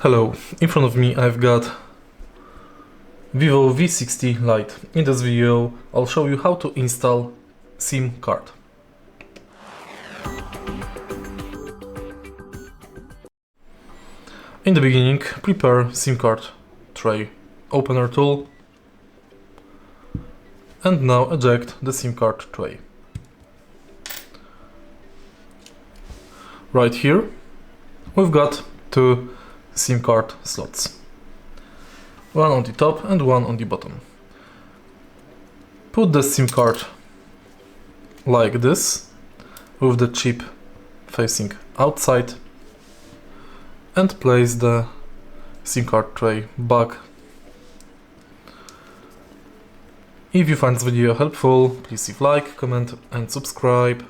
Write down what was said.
Hello, in front of me I've got VIVO V60 Lite. In this video I'll show you how to install SIM card. In the beginning, prepare SIM card tray opener tool and now eject the SIM card tray. Right here we've got two SIM card slots, one on the top and one on the bottom. Put the SIM card like this, with the chip facing outside, and place the SIM card tray back. If you find this video helpful, please leave like, comment and subscribe.